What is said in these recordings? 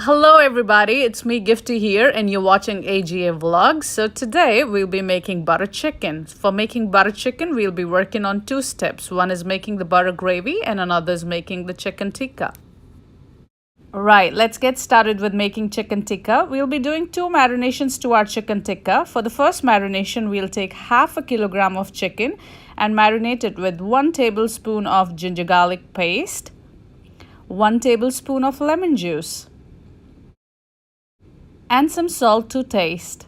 Hello everybody, it's me Gifty here and you're watching AGA Vlogs. So today we'll be making butter chicken. For making butter chicken, we'll be working on two steps. One is making the butter gravy and another is making the chicken tikka. Right, let's get started with making chicken tikka. We'll be doing two marinations to our chicken tikka. For the first marination, we'll take half a kilogram of chicken and marinate it with 1 tablespoon of ginger garlic paste, 1 tablespoon of lemon juice, and some salt to taste.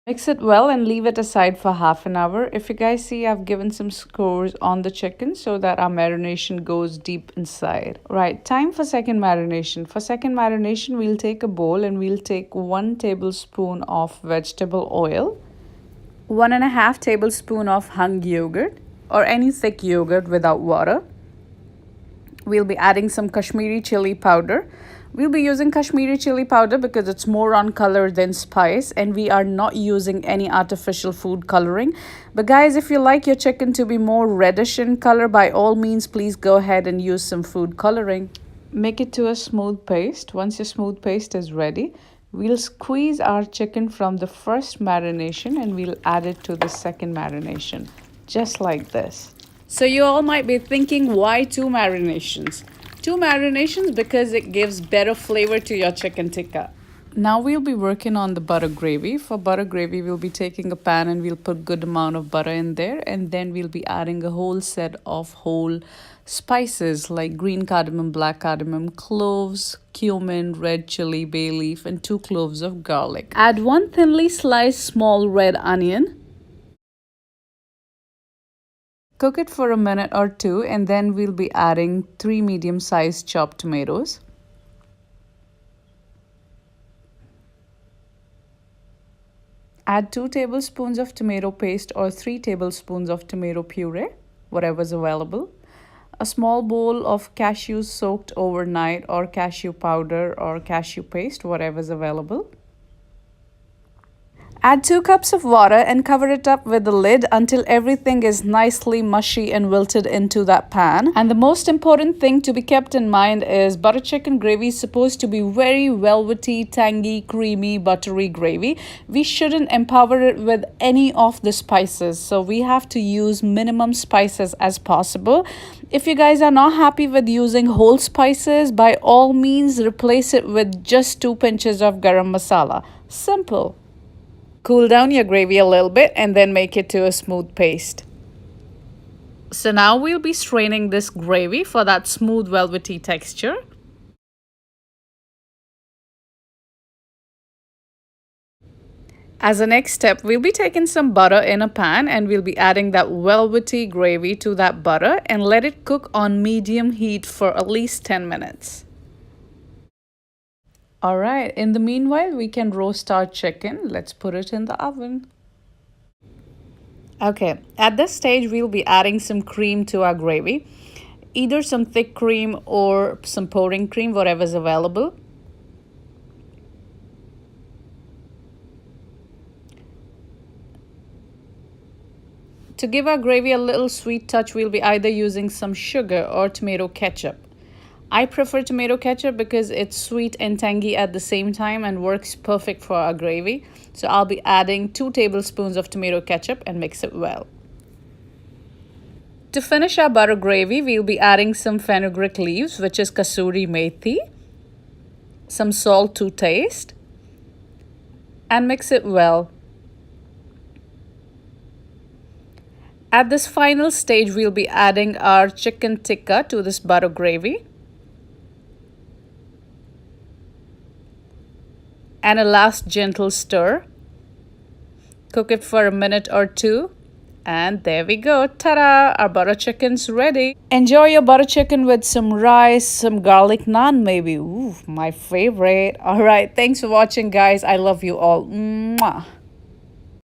Mix it well and leave it aside for half an hour. If you guys see, I've given some scores on the chicken so that our marination goes deep inside. Right, time for second marination. For second marination, we'll take a bowl and we'll take 1 tablespoon of vegetable oil, 1.5 tablespoon of hung yogurt or any thick yogurt without water. We'll be adding some Kashmiri chili powder. We'll be using Kashmiri chili powder because it's more on color than spice, and we are not using any artificial food coloring. But guys, if you like your chicken to be more reddish in color, by all means, please go ahead and use some food coloring. Make it to a smooth paste. Once your smooth paste is ready, we'll squeeze our chicken from the first marination and we'll add it to the second marination, just like this. So you all might be thinking, why two marinations? Two marinations because it gives better flavor to your chicken tikka. Now we'll be working on the butter gravy. For butter gravy, we'll be taking a pan and we'll put good amount of butter in there, and then we'll be adding a whole set of whole spices like green cardamom, black cardamom, cloves, cumin, red chili, bay leaf, and 2 cloves of garlic. Add 1 thinly sliced small red onion. Cook it for a minute or two, and then we'll be adding 3 medium-sized chopped tomatoes. Add 2 tablespoons of tomato paste or 3 tablespoons of tomato puree, whatever's available. A small bowl of cashews soaked overnight, or cashew powder or cashew paste, whatever's available. Add 2 cups of water and cover it up with the lid until everything is nicely mushy and wilted into that pan. And the most important thing to be kept in mind is butter chicken gravy is supposed to be very velvety, tangy, creamy, buttery gravy. We shouldn't empower it with any of the spices, so we have to use minimum spices as possible. If you guys are not happy with using whole spices, by all means replace it with just 2 pinches of garam masala. Simple. Cool down your gravy a little bit and then make it to a smooth paste. So now we'll be straining this gravy for that smooth velvety texture. As a next step, we'll be taking some butter in a pan and we'll be adding that velvety gravy to that butter and let it cook on medium heat for at least 10 minutes. Alright, in the meanwhile, we can roast our chicken. Let's put it in the oven. Okay, at this stage, we'll be adding some cream to our gravy. Either some thick cream or some pouring cream, whatever's available. To give our gravy a little sweet touch, we'll be either using some sugar or tomato ketchup. I prefer tomato ketchup because it's sweet and tangy at the same time and works perfect for our gravy. So I'll be adding 2 tablespoons of tomato ketchup and mix it well. To finish our butter gravy, we'll be adding some fenugreek leaves, which is kasuri methi, some salt to taste, and mix it well. At this final stage, we'll be adding our chicken tikka to this butter gravy. And a last gentle stir. Cook it for a minute or two. And there we go. Ta-da! Our butter chicken's ready. Enjoy your butter chicken with some rice, some garlic naan maybe. Ooh, my favorite. Alright, thanks for watching, guys. I love you all. Mwah.